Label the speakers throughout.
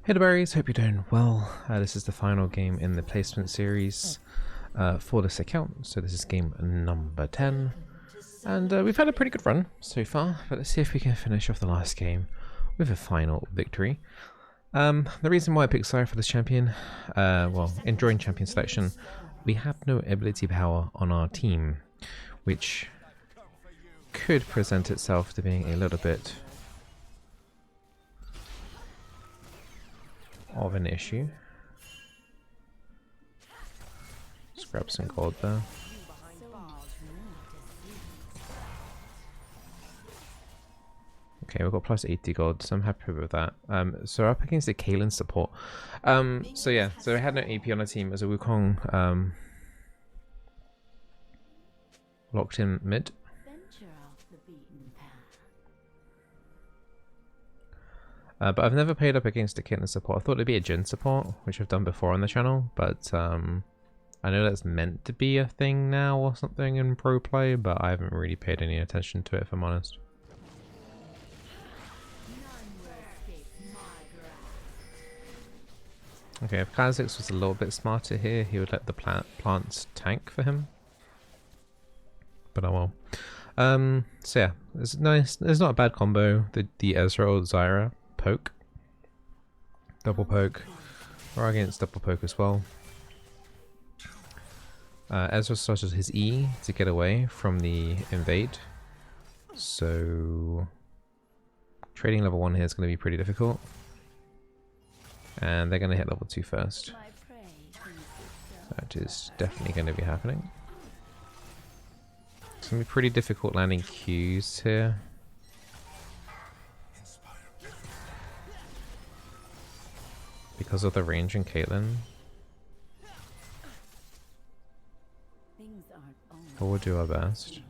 Speaker 1: Hey the berries, hope you're doing well. This is the final game in the placement series for this account, so this is game number 10. And we've had a pretty good run so far, but let's see if we can finish off the last game with a final victory. The reason why I picked Zyra for this champion, well, in drawing champion selection, we have no ability power on our team, which could present itself to being a little bit of an issue. Let's grab some gold there. Okay, we've got plus 80 gold, so I'm happy with that. So we're up against the Zyra Support. So yeah, so we had no AP on the team as a Wukong locked in mid. But I've never played up against a Zyra support. I thought it'd be a Jhin support, which I've done before on the channel, but I know that's meant to be a thing now or something in pro play, but I haven't really paid any attention to it, if I'm honest. Okay, if Kha'Zix was a little bit smarter here, he would let the plants tank for him. But oh well. So yeah, it's nice. It's not a bad combo. The Ezreal Zyra poke, double poke, or against double poke as well. Ezreal started his E to get away from the invade, so trading level 1 here is going to be pretty difficult, and they're going to hit level 2 first. That is definitely going to be happening. It's going to be pretty difficult landing Qs here. Because of the range in Caitlyn. But we'll do our best.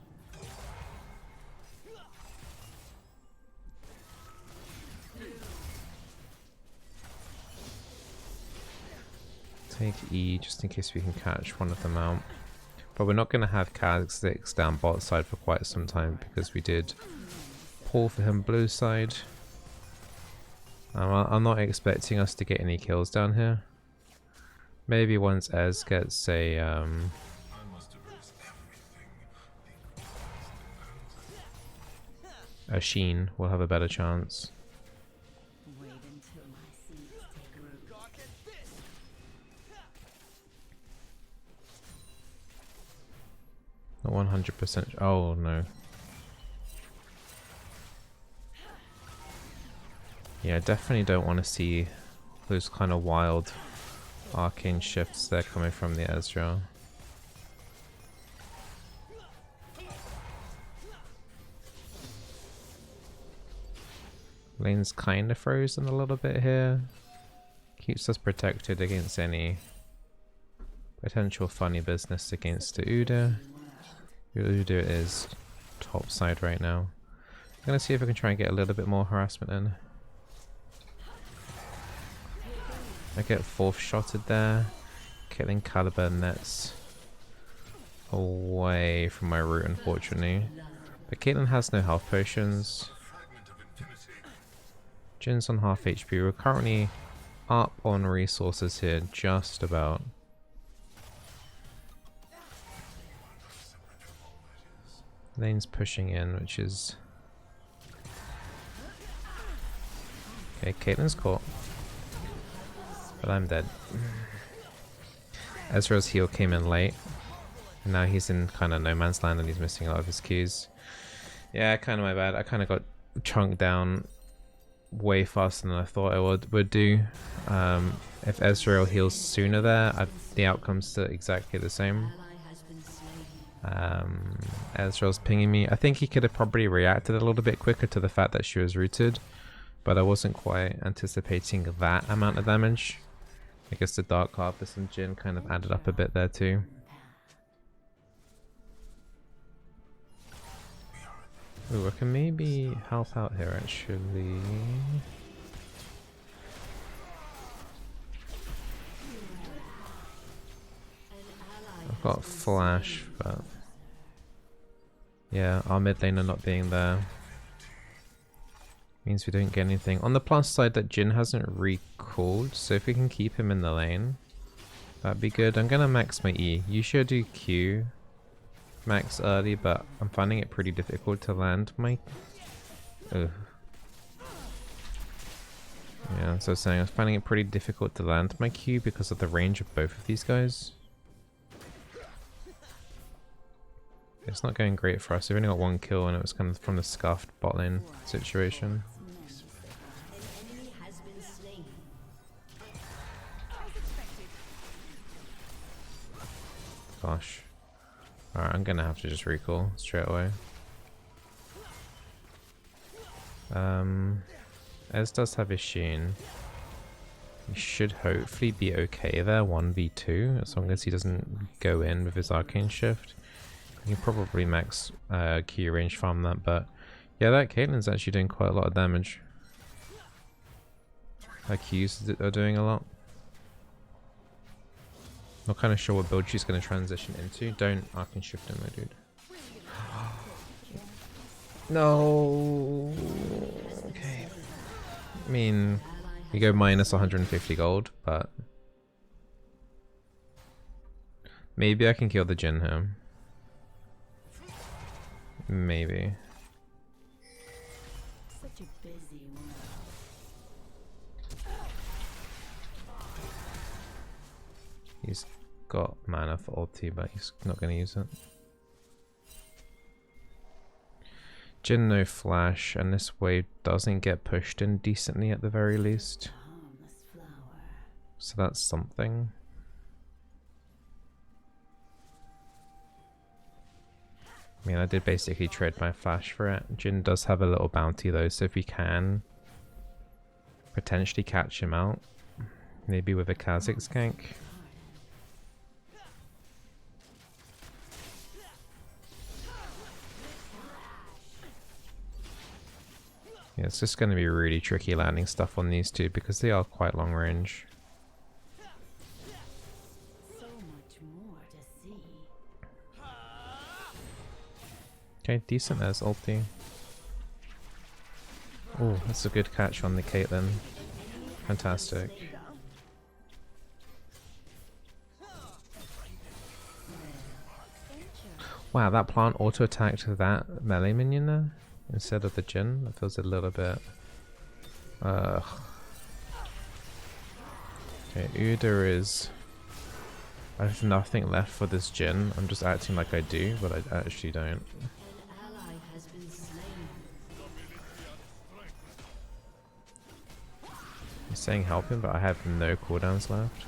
Speaker 1: Take E just in case we can catch one of them out. But we're not going to have Kha'Zix down bot side for quite some time because we did pull for him blue side. I'm not expecting us to get any kills down here. Maybe once Ez gets a Sheen, we'll have a better chance. Not 100%. Oh no. Yeah, I definitely don't want to see those kind of wild arcane shifts there coming from the Ezreal. Lane's kind of frozen a little bit here. Keeps us protected against any potential funny business against the Udyr. Udyr is top side right now. I'm gonna see if I can try and get a little bit more harassment in. I get 4th shotted there. Killing Caliber nets away from my route, unfortunately. But Caitlyn has no health potions. Jin's on half HP. We're currently up on resources here, just about. Lane's pushing in, which is... Okay, Caitlyn's caught. But I'm dead. Ezreal's heal came in late. And now he's in kind of no man's land and he's missing a lot of his Qs. Yeah, kind of my bad. I kind of got chunked down way faster than I thought I would do. If Ezreal heals sooner there, the outcome's exactly the same. Ezreal's pinging me. I think he could have probably reacted a little bit quicker to the fact that she was rooted. But I wasn't quite anticipating that amount of damage. I guess the Dark Harvest and Jhin kind of added up a bit there too. Ooh, I can maybe help out here actually. I've got flash, but yeah, our mid laner not being there Means we don't get anything. On the plus side, that Jhin hasn't recalled, so if we can keep him in the lane, that'd be good. I'm gonna max my E. You should do Q max early, but I'm finding it pretty difficult to land my... Ugh. Yeah, so I was saying I was finding it pretty difficult to land my Q because of the range of both of these guys. It's not going great for us. We've only got one kill and it was kind of from the scuffed bot lane situation. Gosh. Alright, I'm gonna have to just recall straight away. Ez does have his Sheen. He should hopefully be okay there, 1v2, as long as he doesn't go in with his Arcane Shift. He can probably max Q range farm that, but yeah, that Caitlyn's actually doing quite a lot of damage. Her Qs are doing a lot. Not kind of sure what build she's going to transition into. Don't Arcane Shift him, my dude. No. Okay. I mean, you go minus 150 gold, but maybe I can kill the Jhin here. Maybe.
Speaker 2: Such a busy one.
Speaker 1: He's got mana for ulti, but he's not going to use it. Jhin no flash, and this wave doesn't get pushed in decently at the very least. So that's something. I mean, I did basically trade my flash for it. Jhin does have a little bounty though, so if we can potentially catch him out, maybe with a Kha'Zix gank. Yeah, it's just going to be really tricky landing stuff on these two because they are quite long range.
Speaker 2: So much more to see.
Speaker 1: Okay, decent as ulti. Oh, that's a good catch on the Caitlyn. Fantastic. Wow, that plant auto-attacked that melee minion there instead of the Jhin. That feels a little bit... Okay, Uda is... I have nothing left for this Jhin. I'm just acting like I do, but I actually don't. I'm saying help him, but I have no cooldowns left.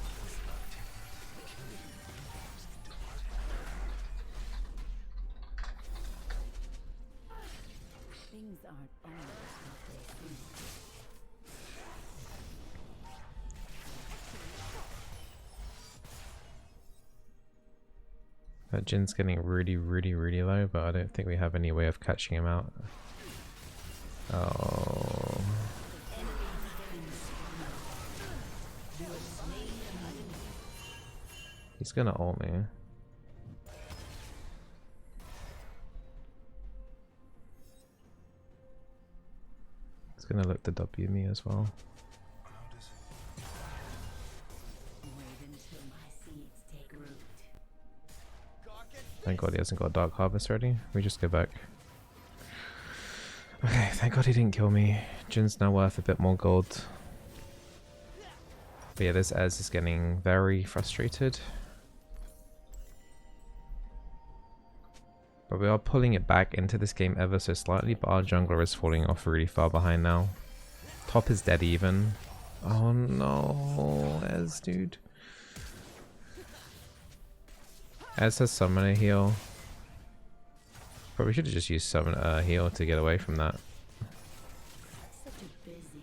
Speaker 2: Things aren't always what they seem.
Speaker 1: That Jin's getting really low, but I don't think we have any way of catching him out. Oh. He's gonna ult me. He's gonna look to W me as well. Thank God he hasn't got Dark Harvest ready. We just go back. Okay, thank God he didn't kill me. Jin's now worth a bit more gold. But yeah, this Ez is getting very frustrated. But we are pulling it back into this game ever so slightly, but our jungler is falling off really far behind now. Top is dead even. Oh no, Ez, dude. Ez has summoner heal. Probably should have just used summon heal to get away from that.
Speaker 2: Such a busy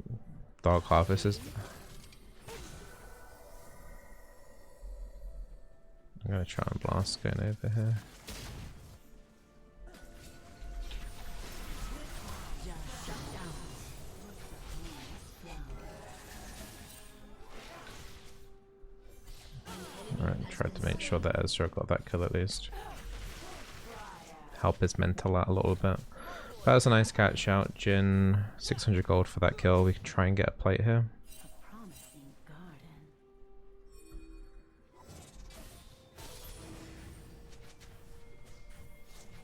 Speaker 2: one.
Speaker 1: Dark Harvest is... I'm gonna try and blast going over here. Alright, tried to make sure that Ezra got that kill at least. Help his mental out a little bit. That was a nice catch out, Jin. 600 gold for that kill. We can try and get a plate here.
Speaker 2: A promising garden.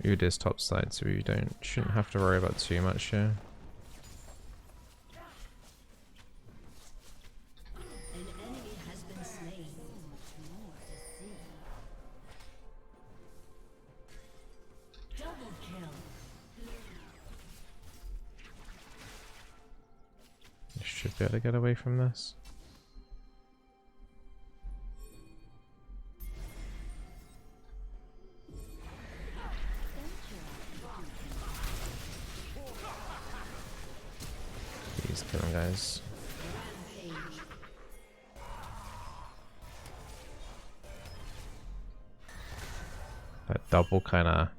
Speaker 1: Ood is top side, so we shouldn't have to worry about too much here.
Speaker 2: An enemy has been slain. So much more to see. Double kill.
Speaker 1: You should be able to get away from this. Please kill him, guys. That double kind of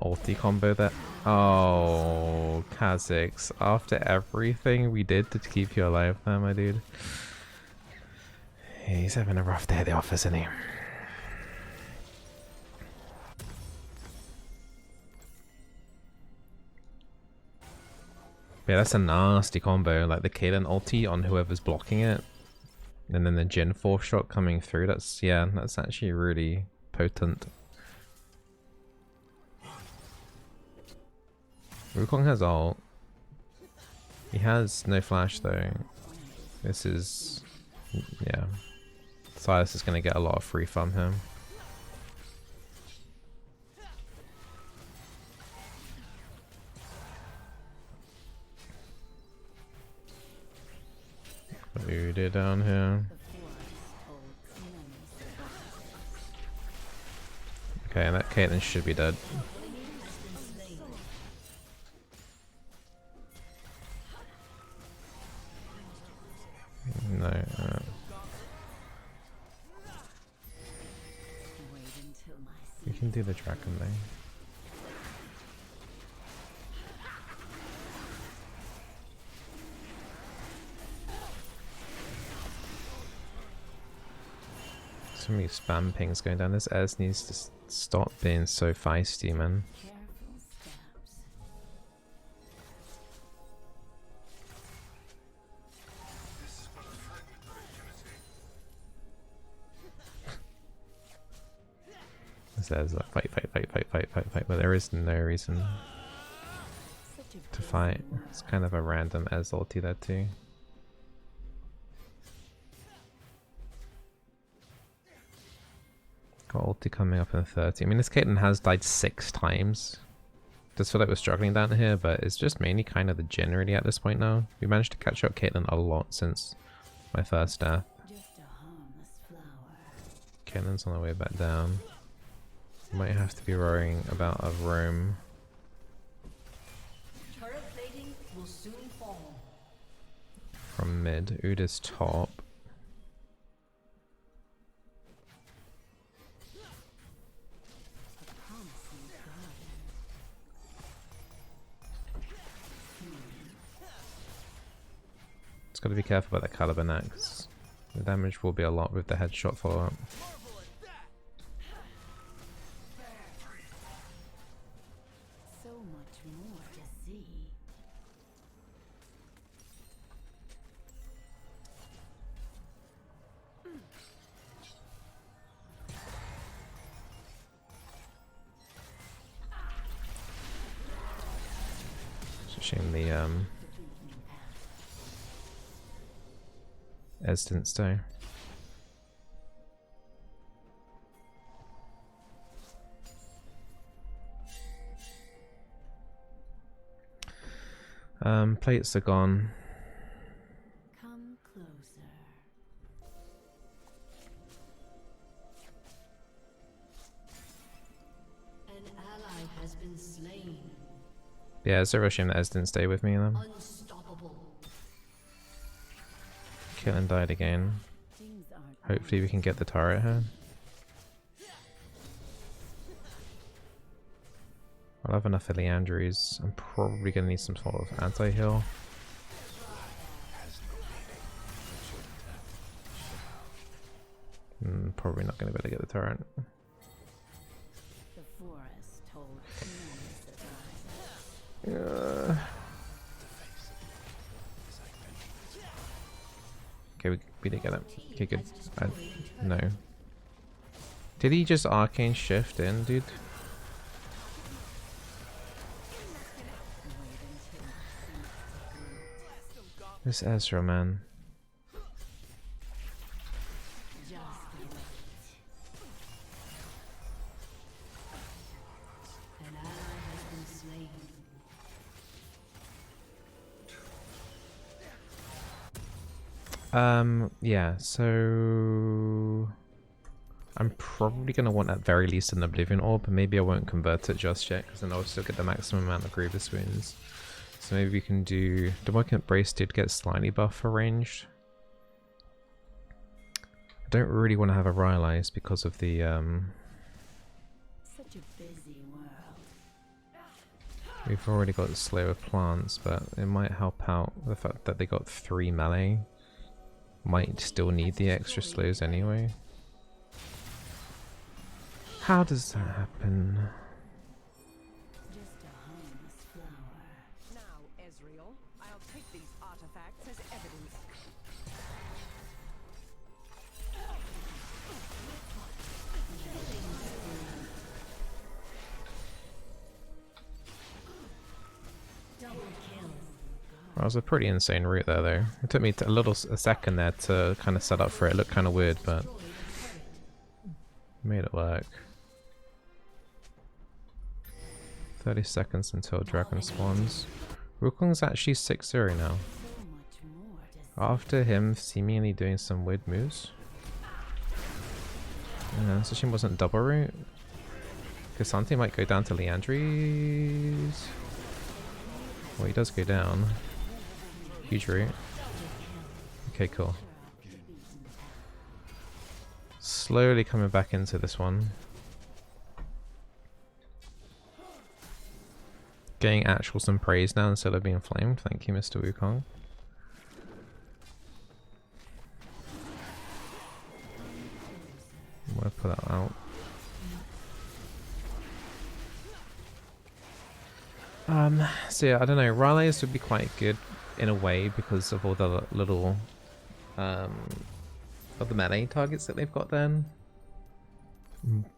Speaker 1: ulti combo that. Oh, Kha'Zix. After everything we did to keep you alive there, my dude. He's having a rough day at the office, isn't he? Yeah, that's a nasty combo. Like the Kaden ulti on whoever's blocking it. And then the Jin 4th shot coming through. That's actually really potent. Wukong has ult. He has no flash though. This is... yeah. Silas is going to get a lot of free from him. Voodoo down here. Okay, and that Caitlyn should be dead. No. We can do the dragon thing. So many spam pings going down. This Ez needs to stop being so feisty, man.
Speaker 2: Careful steps.
Speaker 1: This Ez like fight, but there is no reason to fight. It's kind of a random Ez ulti there too. Got ulti coming up in 30. I mean, this Caitlyn has died 6 times. Just feel like we're struggling down here, but it's just mainly kind of the Jin really at this point now. We managed to catch up Caitlyn a lot since my first death.
Speaker 2: Just a harmless flower.
Speaker 1: Caitlyn's on the way back down. Might have to be worrying about a roam.
Speaker 2: Turret plating will soon fall.
Speaker 1: From mid. Ood is top. Just gotta be careful about that caliber net, because the damage will be a lot with the headshot follow up.
Speaker 2: So much more to see.
Speaker 1: It's a shame the Ez didn't stay. Plates are gone.
Speaker 2: Come closer. An ally has been slain.
Speaker 1: Yeah, it's a real shame that Ez didn't stay with me then.
Speaker 2: Unstoppable.
Speaker 1: Caitlyn died again.
Speaker 2: Things aren't
Speaker 1: Hopefully we can get the turret here. I'll have enough of Leandries. I'm probably going to need some sort of anti-heal. Probably not going to be able to get the turret.
Speaker 2: the forest told many survivors.
Speaker 1: Okay, we didn't get it. Okay, good. No. Did he just arcane shift in, dude? This Ezra, man.
Speaker 2: An ally has been slain.
Speaker 1: Yeah, so I'm probably gonna want at very least an Oblivion Orb, but maybe I won't convert it just yet, because then I'll still get the maximum amount of Grievous Wounds. So maybe we can do... The Demonic Brace did get slightly buff for ranged. I don't really want to have a Rylai's because of the,
Speaker 2: Such a busy world.
Speaker 1: We've already got Slayer of Plants, but it might help out the fact that they got 3 melee. Might still need the extra slows anyway. How does that happen?
Speaker 2: Just a harmless flower.
Speaker 3: Now, Ezreal, I'll take these artifacts as evidence.
Speaker 2: Double kill.
Speaker 1: That was a pretty insane route there, though. It took me a second there to kind of set up for it. It looked kind of weird, but made it work. 30 seconds until Dragon spawns. Wukong's actually 6-0 now.
Speaker 2: So much more to see.
Speaker 1: After him seemingly doing some weird moves. Yeah, so she wasn't double route. Cassante might go down to Leandri's. Well, he does go down. Huge route. Okay, cool. Slowly coming back into this one. Getting actual some praise now instead of being flamed. Thank you, Mr. Wukong. I'm gonna put that out. So yeah, I don't know. Rylai's would be quite good in a way because of all the little of the melee targets that they've got then.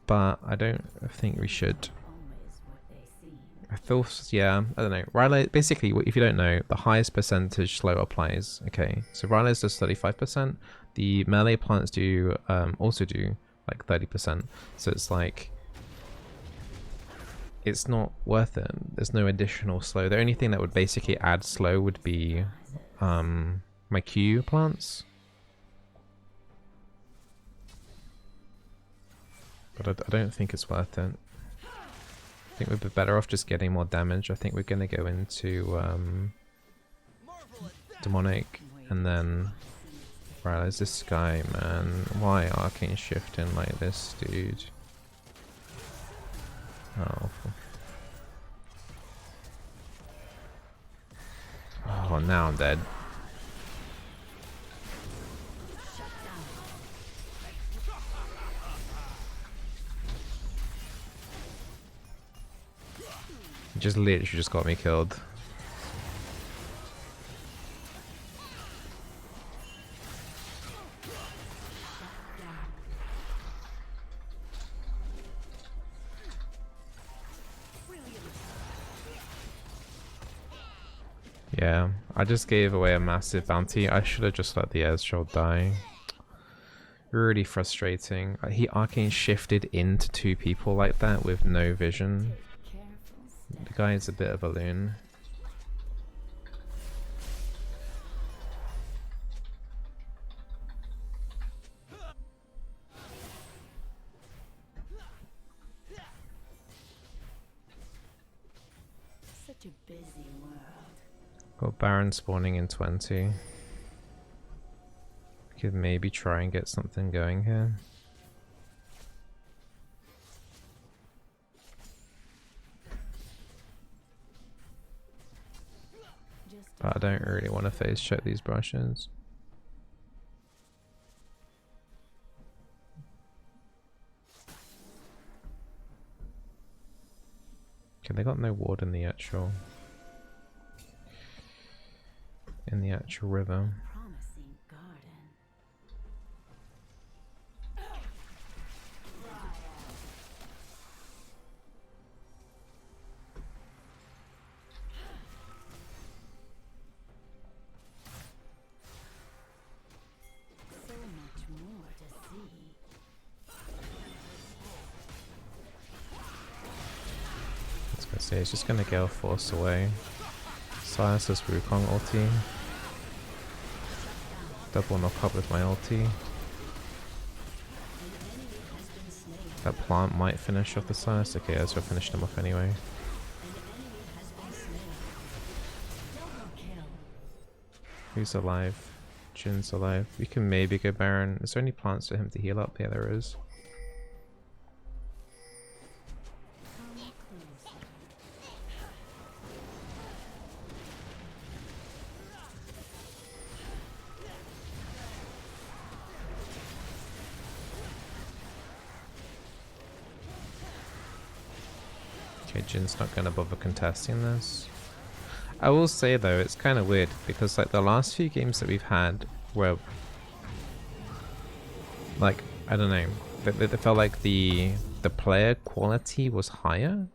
Speaker 1: But I don't think we should.
Speaker 2: Always what they seem.
Speaker 1: I feel, yeah, I don't know. Rylai, basically, if you don't know, the highest percentage slow applies. Okay, so Rylai's does 35%. The melee plants do also do like 30%. So it's like, it's not worth it. There's no additional slow. The only thing that would basically add slow would be my Q plants. But I don't think it's worth it. I think we'd be better off just getting more damage. I think we're going to go into Demonic and then... Right, there's this guy, man. Why arcane shifting like this, dude? Oh. Oh, now I'm dead. He just literally just got me killed. Yeah, I just gave away a massive bounty. I should have just let the Ezreal die. Really frustrating. He arcane shifted into 2 people like that with no vision. The guy is a bit of a loon.
Speaker 2: Such a busy world.
Speaker 1: Got Baron spawning in 20. Could maybe try and get something going here. But I don't really want to phase check these brushes. Okay, they got no ward in the actual. in the actual river.
Speaker 2: Promising garden. So much more to see.
Speaker 1: I was gonna say, it's just gonna Gale Force away. Silence this Wukong ulti. Double knock up with my ulti. That plant might finish off the Silence. Okay, Ezra finished him off anyway. Who's alive? Jin's alive. We can maybe go Baron. Is there any plants for him to heal up? Yeah, there is. Okay, Jin's not gonna bother contesting this. I will say though, it's kind of weird because like the last few games that we've had where, like, I don't know, they felt like the player quality was higher,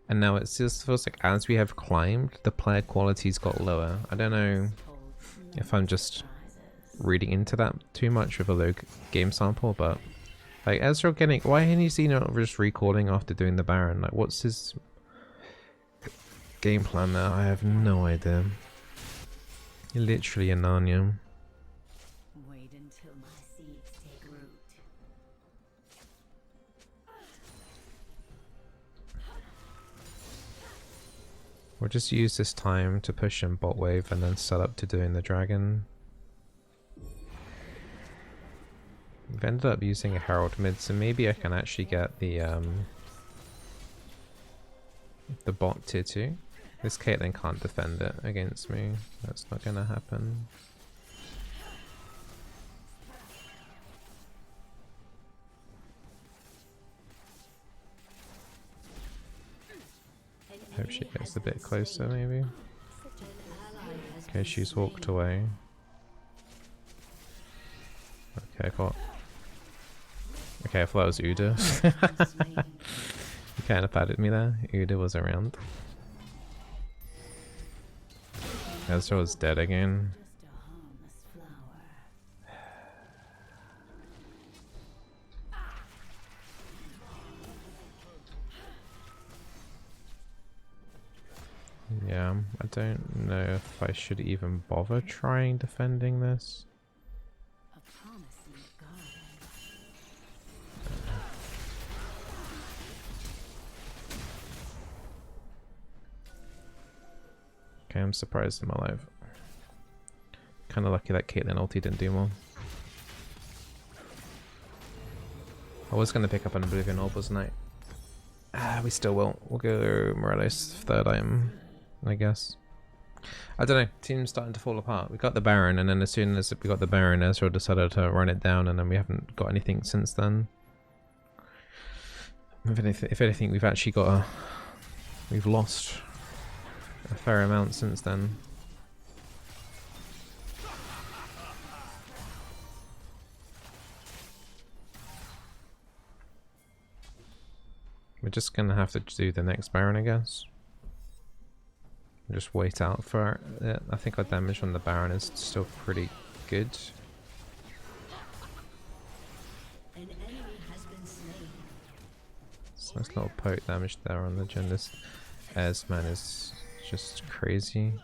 Speaker 1: and now it just feels like as we have climbed, the player quality's got lower. I don't know if I'm just reading into that too much with a low game sample, but like Ezra getting, why is he not just recalling after doing the Baron? Like, what's his game plan there? I have no idea. Literally a Narnia.
Speaker 2: Wait until my seeds take root.
Speaker 1: We'll just use this time to push in bot wave and then set up to doing the dragon. We've ended up using a Herald mid, so maybe I can actually get the bot tier 2. This Caitlyn can't defend it against me. That's not gonna happen. Hope she gets a bit closer, maybe. Okay, she's walked away. Okay, I got... Okay, I thought it was Uda. You kind of patted me there. Uda was around. Ezra was dead again.
Speaker 2: Just a harmless flower.
Speaker 1: Yeah, I don't know if I should even bother trying defending this.
Speaker 2: A promising garden.
Speaker 1: Okay, I'm surprised I'm alive. Kind of lucky that Caitlyn ulti didn't do more. I was going to pick up an Oblivion Orb, wasn't I? We still will. We'll go Morelos third item, I guess. I don't know. Team's starting to fall apart. We got the Baron, and then as soon as we got the Baron, Ezra decided to run it down, and then we haven't got anything since then. If anything, we've actually got we've lost a fair amount since then. We're just gonna have to do the next Baron, I guess. Just wait out for it. I think our damage on the Baron is still pretty good.
Speaker 2: An enemy has been slain.
Speaker 1: So nice little poke damage there on the Jhin. This Esman is just crazy.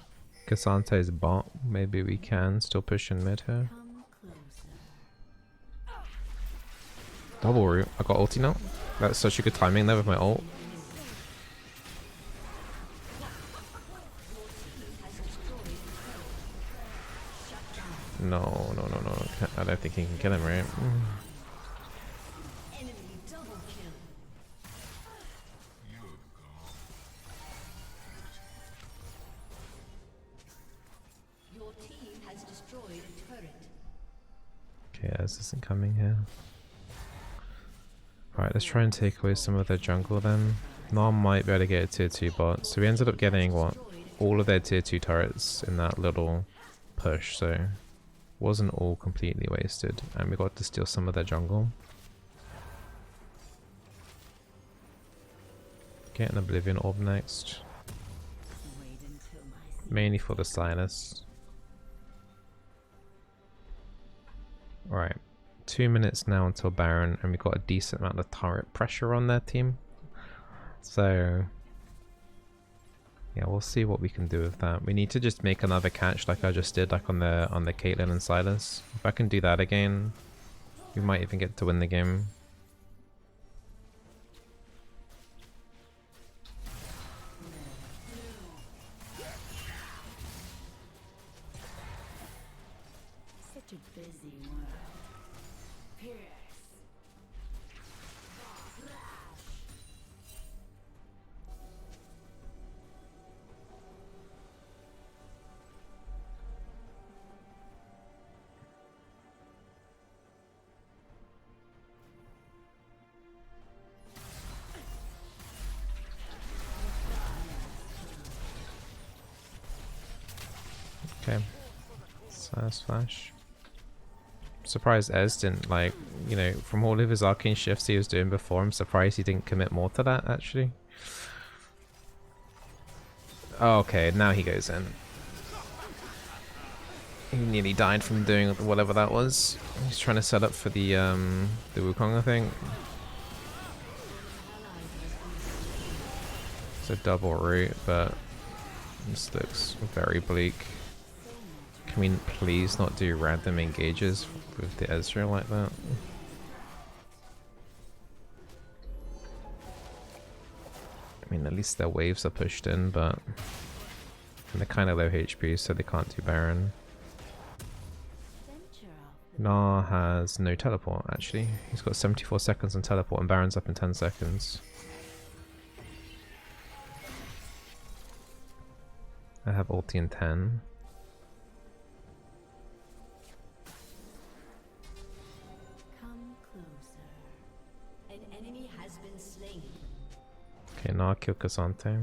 Speaker 1: Cassante's bot. Maybe we can still push in mid here.
Speaker 2: Come closer.
Speaker 1: Double root. I got ulti now. That's such a good timing there with my ult. No. I don't think he can kill him, right?
Speaker 2: Enemy double kill. Your team has destroyed a turret.
Speaker 1: Okay, Ez isn't coming here. Alright, let's try and take away some of their jungle then. Nom might be able to get a tier 2 bot. So we ended up getting, what? All of their tier 2 turrets in that little push, so wasn't all completely wasted, and we got to steal some of their jungle. Get an Oblivion Orb next. Mainly for the Silas. Alright, 2 minutes now until Baron, and we got a decent amount of turret pressure on their team. So yeah, we'll see what we can do with that. We need to just make another catch like I just did, like on the Caitlyn and Silas. If I can do that again, we might even get to win the game.
Speaker 2: Such a busy world. Pierce.
Speaker 1: Okay, Silas Flash. Surprised Ez didn't, like, you know, from all of his arcane shifts he was doing before, I'm surprised he didn't commit more to that, actually. Oh, okay, now he goes in. He nearly died from doing whatever that was. He's trying to set up for the Wukong, I think. It's a double route, but this looks very bleak. Can we please not do random engages with the Ezreal like that? I mean, at least their waves are pushed in, but they're kind of low HP, so they can't do Baron. Gnar has no teleport, actually. He's got 74 seconds on teleport, and Baron's up in 10 seconds. I have ulti in 10. Okay, now I'll kill Cassante.
Speaker 2: Ally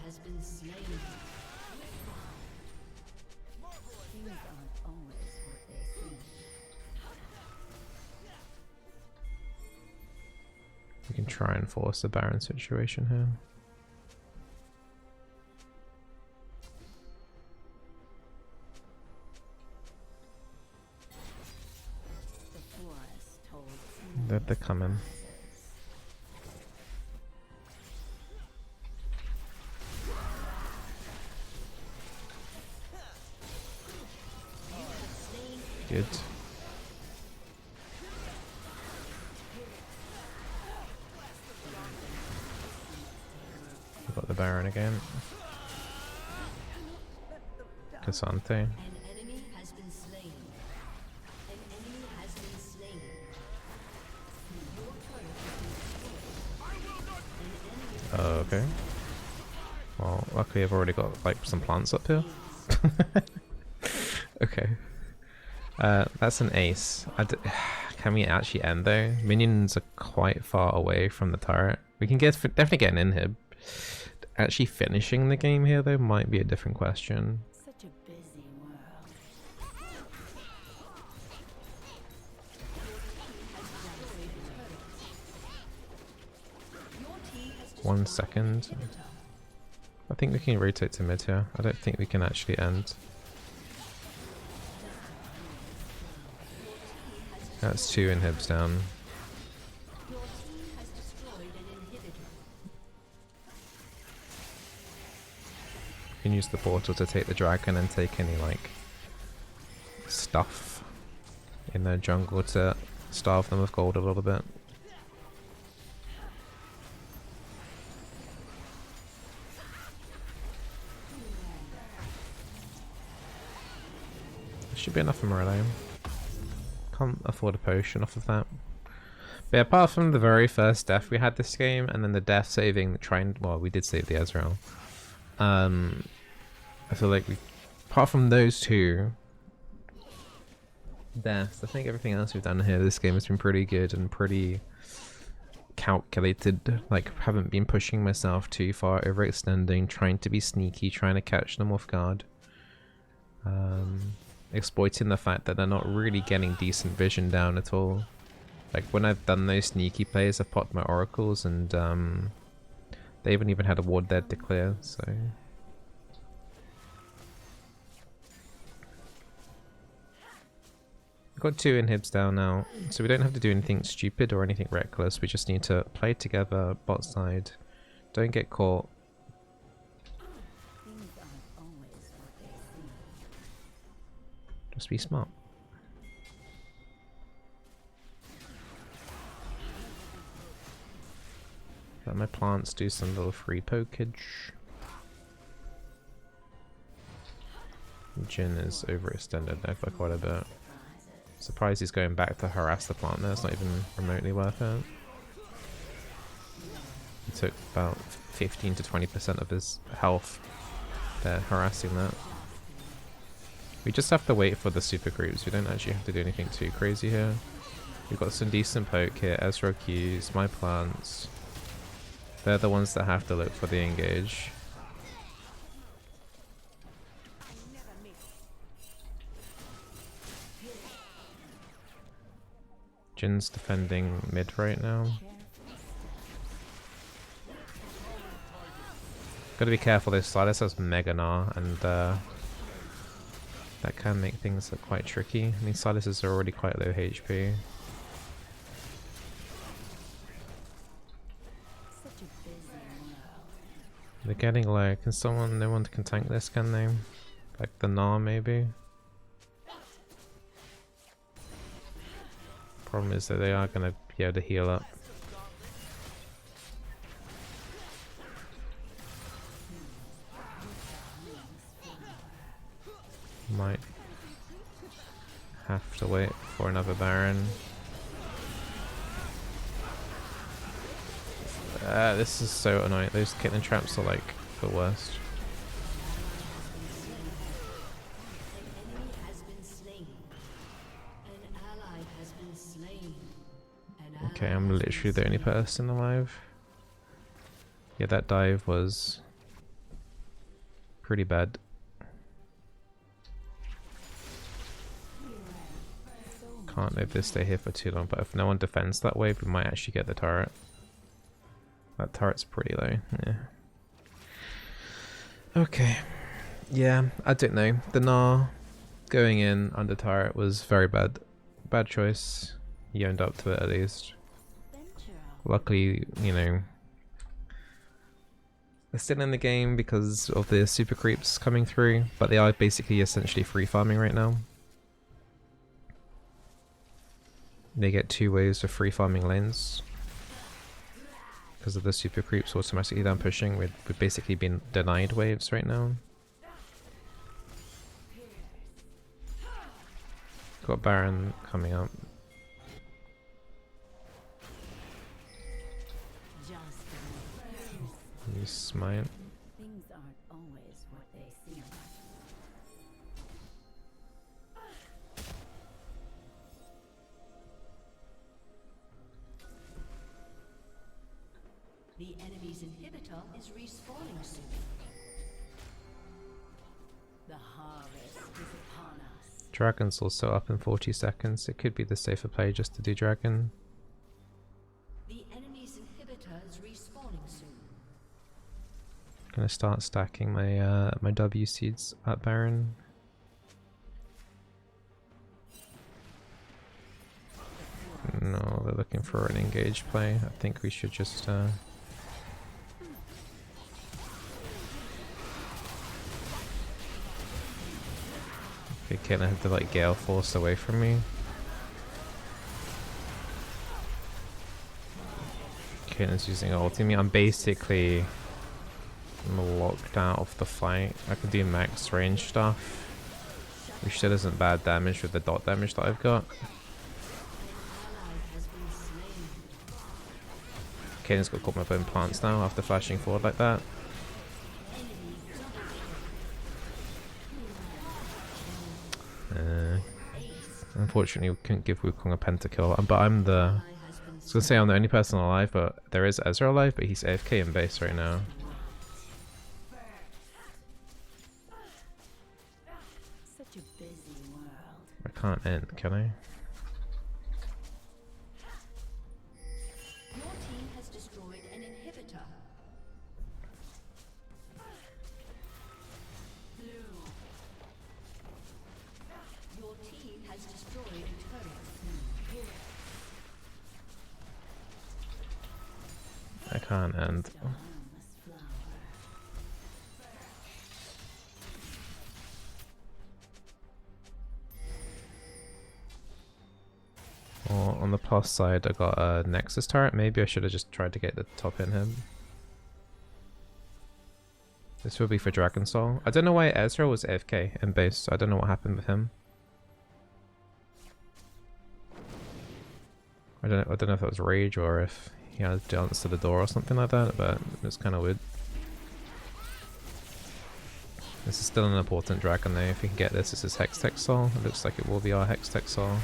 Speaker 2: has been slain. Things aren't always what they seem.
Speaker 1: We can try and force the Baron situation here. They're coming. Good. We got the Baron again. Cassante. Okay. Well, luckily I've already got like some plants up here. Okay. That's an ace. Can we actually end though? Minions are quite far away from the turret. We can definitely get an inhib. Actually finishing the game here though might be a different question.
Speaker 2: Such a busy world.
Speaker 1: 1 second. I think we can rotate to mid here. I don't think we can actually end. That's 2 inhibs down. We can use the portal to take the dragon and take any like stuff in their jungle to starve them of gold a little bit. Should be enough for Morello. Can't afford a potion off of that. But apart from the very first death we had this game, and then the death saving the trying, well, we did save the Ezreal. I feel like apart from those 2 deaths, I think everything else we've done here, this game has been pretty good and pretty calculated, like haven't been pushing myself too far, overextending, trying to be sneaky, trying to catch them off guard. Exploiting the fact that they're not really getting decent vision down at all. Like when I've done those sneaky plays, I've popped my oracles and they haven't even had a ward dead to clear, so... Got 2 inhibs down now, so we don't have to do anything stupid or anything reckless. We just need to play together, bot side. Don't get caught. Just be smart. Let my plants do some little free pokage. Jin is overextended there for quite a bit. Surprised he's going back to harass the plant there, it's not even remotely worth it. He took about 15 to 20% of his health there, harassing that. We just have to wait for the super creeps, we don't actually have to do anything too crazy here. We've got some decent poke here, Ezra Qs, my plants. They're the ones that have to look for the engage. Jin's defending mid right now. Gotta be careful though, Silas has Mega Gnar and that can make things look quite tricky. I mean, Silas is already quite low HP. They're getting low. Can someone, no one can tank this, can they? Like the Gnar maybe? Problem is that they are going to be able to heal up. Might have to wait for another Baron. This is so annoying. Those kitten traps are like the worst. Okay, I'm literally the only person alive. Yeah, that dive was pretty bad. Can't let this stay here for too long, but if no one defends that wave, we might actually get the turret. That turret's pretty low, yeah. Okay. Yeah, I don't know. The Gnar going in under turret was very bad. Bad choice. He owned up to it at least. Luckily, you know, they're still in the game because of the super creeps coming through, but they are basically essentially free farming right now. They get 2 waves of free farming lanes. Because of the super creeps automatically down pushing, we've basically been denied waves right now. Got Baron coming up. Use smite.
Speaker 2: Things aren't always what they seem. The enemy's inhibitor is respawning soon. The harvest is upon us.
Speaker 1: Dragon's also up in 40 seconds. It could be the safer play just to do Dragon.
Speaker 2: The enemy's inhibitor is respawning soon.
Speaker 1: Gonna start stacking my my W seeds at Baron. No, they're looking for an engage play. I think we should just okay, can I have to like Gale Force away from me? Kane's using ulti. I'm basically locked out of the fight. I can do max range stuff, which still isn't bad damage with the dot damage that I've got. Kane's got caught my bone plants now after flashing forward like that. Unfortunately, we couldn't give Wukong a pentakill, but I'm the was gonna say I'm the only person alive, but there is Ezra alive, but he's AFK in base right now.
Speaker 2: Such a busy world.
Speaker 1: I can't end, can I?
Speaker 2: Your team has destroyed an inhibitor. Your team has destroyed a turret.
Speaker 1: I can't end. Well, on the plus side, I got a Nexus turret. Maybe I should have just tried to get the top in him. This will be for Dragon Soul. I don't know why Ezra was AFK in base. I don't know what happened with him. I don't know if that was rage or if he had to answer the door or something like that, but it's kind of weird. This is still an important dragon though. If we can get this, this is Hextech Soul. It looks like it will be our Hextech Soul.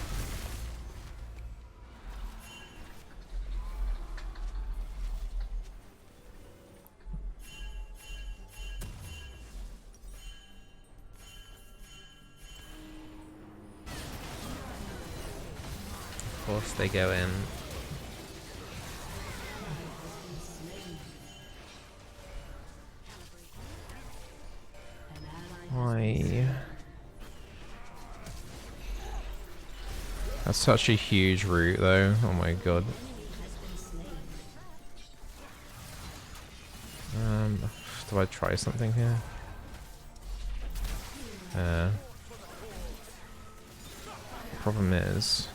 Speaker 1: Of course they go in. Why? That's such a huge route though, oh my god. Do I try something here? Problem is...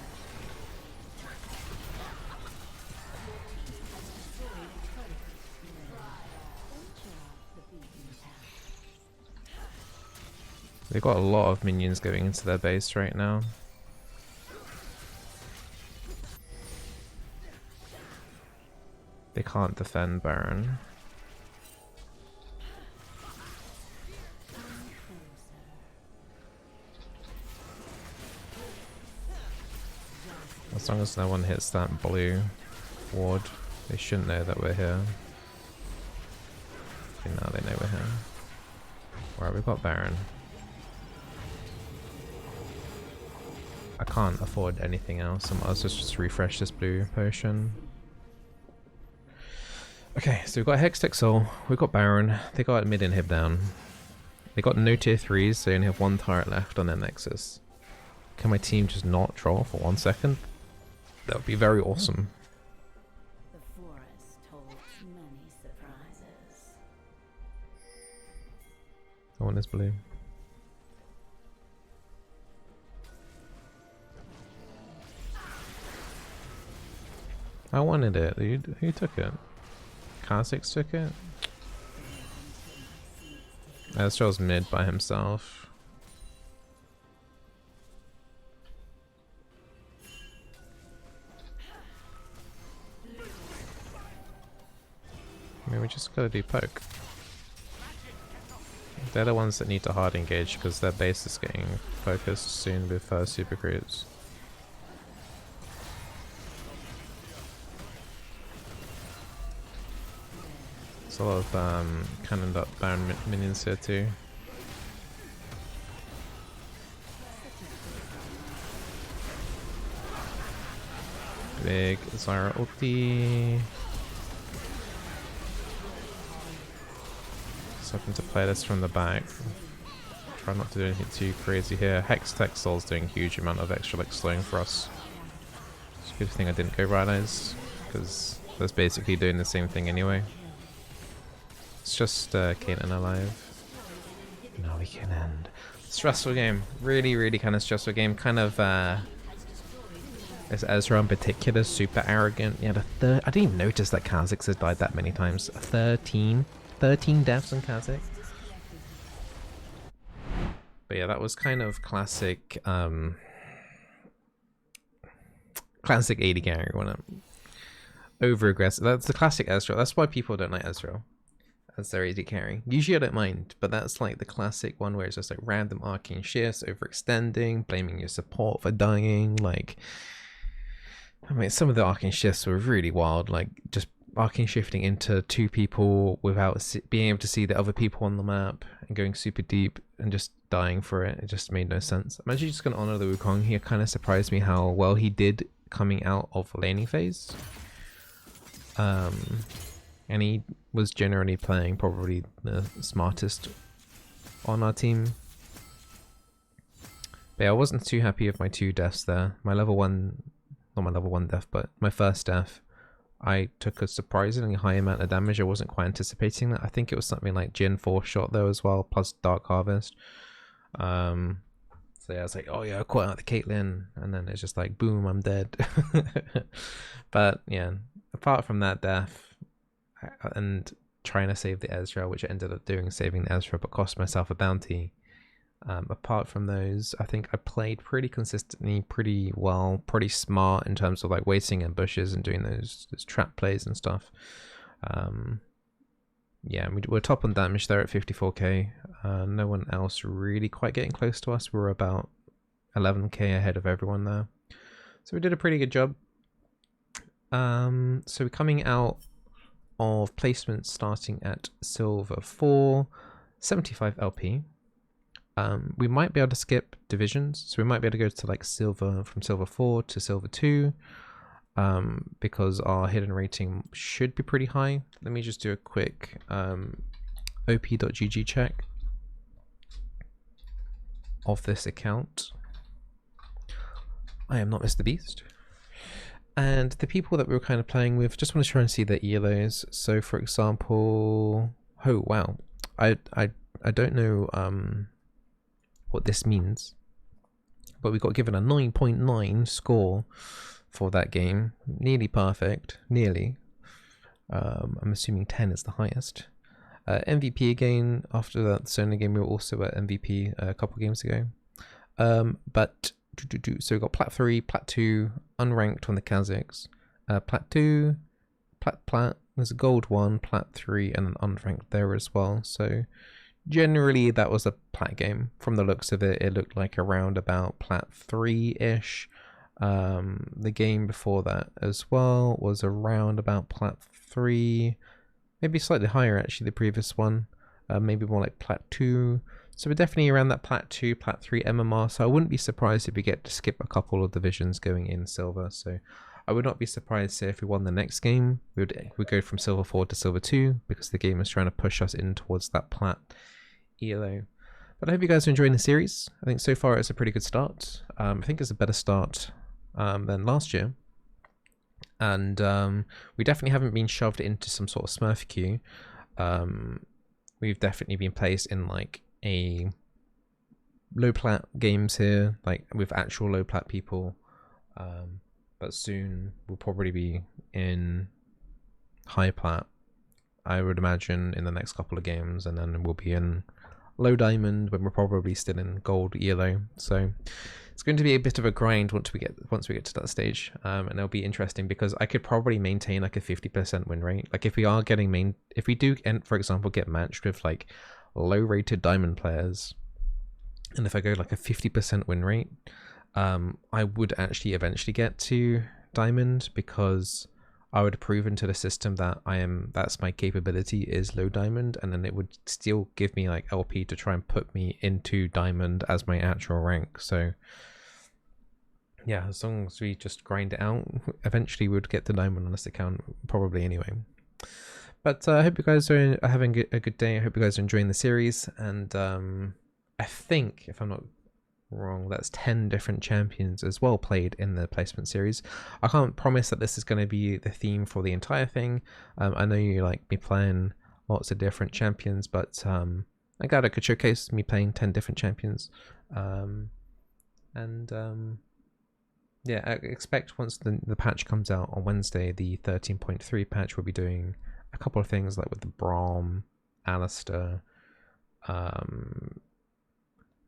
Speaker 1: they've got a lot of minions going into their base right now. They can't defend Baron. As long as no one hits that blue ward, they shouldn't know that we're here. Okay, now they know we're here. Alright, we've got Baron. I can't afford anything else, I might as well just refresh this blue potion. Okay, so we've got Hextech Soul, we've got Baron, they got mid inhib down. They got no tier 3s, so they only have one turret left on their Nexus. Can my team just not troll for 1 second? That would be very awesome.
Speaker 2: The forest holds many surprises.
Speaker 1: I want this blue. I wanted it. Who took it? Kha'Zix took it? Astral's mid by himself. I mean, we just gotta do poke. They're the ones that need to hard engage because their base is getting focused soon with super creeps. There's a lot of cannoned up Baron minions here too. Big Zyra ulti. Hoping to play this from the back. Try not to do anything too crazy here. Hextech Soul's doing a huge amount of extra like slowing for us. It's a good thing I didn't go right eyes, because that's basically doing the same thing anyway. It's just Caitlyn alive. No, we can end. Stressful game. Really kind of stressful game. Kind of is Ezra in particular super arrogant. He had I didn't even notice that Kha'Zix had died that many times. 13 deaths on Kha'Zix. But yeah, that was kind of classic classic AD carry when I'm over aggressive. That's the classic Ezra. That's why people don't like Ezra as their AD carry. Usually I don't mind, but that's like the classic one where it's just like random arcane shifts, overextending, blaming your support for dying, like I mean, some of the arcing shifts were really wild, like just arcing shifting into two people without being able to see the other people on the map and going super deep and just dying for it. It just made no sense. I'm actually just going to honor the Wukong. He kind of surprised me how well he did coming out of laning phase. And he was generally playing probably the smartest on our team. But yeah, I wasn't too happy with my 2 deaths there. My level 1, not my level 1 death, but my first death, I took a surprisingly high amount of damage. I wasn't quite anticipating that. I think it was something like Jin 4 shot though as well, plus Dark Harvest. So yeah, I was like, oh yeah, I caught out the Caitlyn, and then it's just like, boom, I'm dead. But yeah, apart from that death, and trying to save the Ezreal, which I ended up doing, saving the Ezreal, but cost myself a bounty. Apart from those, I think I played pretty consistently, pretty well, pretty smart in terms of like waiting in bushes and doing those trap plays and stuff. Yeah, we're top on damage there at 54k. No one else really quite getting close to us. We're about 11k ahead of everyone there. So we did a pretty good job. So we're coming out of placements starting at silver 4, 75 LP. We might be able to skip divisions, so we might be able to go to like silver, from silver 4 to silver 2, because our hidden rating should be pretty high. Let me just do a quick op.gg check of this account. I am not Mr. Beast. And the people that we were kind of playing with, just want to try and see their elos. So for example, oh wow, I don't know what this means, but we got given a 9.9 score for that game. Nearly perfect, nearly. I'm assuming 10 is the highest. MVP again. After that Sony game, we were also at MVP a couple games ago. But so we got Plat 3, Plat 2, Unranked on the Kazakhs, Plat 2, Plat, there's a Gold 1, Plat 3, and an Unranked there as well. So generally that was a Plat game. From the looks of it, it looked like around about Plat 3-ish. The game before that as well was around about Plat 3, maybe slightly higher actually, the previous one, maybe more like Plat 2. So we're definitely around that Plat 2, Plat 3 MMR, so I wouldn't be surprised if we get to skip a couple of divisions going in silver. So I would not be surprised, say, if we won the next game, we'd go from silver 4 to silver 2, because the game is trying to push us in towards that Plat ELO. But I hope you guys are enjoying the series. I think so far it's a pretty good start. I think it's a better start than last year. And we definitely haven't been shoved into some sort of Smurf queue. We've definitely been placed in like a low plat games here, like with actual low plat people, but soon we'll probably be in high plat, I would imagine, in the next couple of games, and then we'll be in low diamond when we're probably still in gold yellow. So it's going to be a bit of a grind once we get to that stage, and it'll be interesting because I could probably maintain like a 50% win rate. Like if we are getting if we do, for example, get matched with like low rated diamond players, and if I go like a 50% win rate, I would actually eventually get to diamond, because I would have proven to the system that that's my capability is low diamond, and then it would still give me like LP to try and put me into diamond as my actual rank. So yeah, as long as we just grind it out, eventually we would get to diamond on this account, probably anyway. But I hope you guys are having a good day. I hope you guys are enjoying the series. And I think, if I'm not wrong, that's 10 different champions as well played in the placement series. I can't promise that this is going to be the theme for the entire thing. I know you like me playing lots of different champions, but I glad I could showcase me playing 10 different champions. Yeah, I expect once the patch comes out on Wednesday, the 13.3 patch, we'll be doing a couple of things like with the Braum, Alistair, I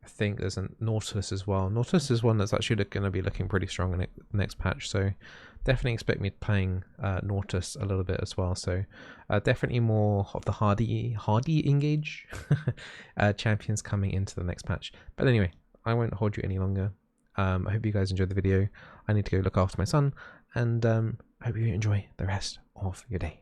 Speaker 1: think there's a Nautilus as well. Nautilus is one that's actually going to be looking pretty strong in the next patch, so definitely expect me playing Nautilus a little bit as well. So definitely more of the hardy engage champions coming into the next patch. But anyway, I won't hold you any longer. I hope you guys enjoyed the video. I need to go look after my son, and I hope you enjoy the rest of your day.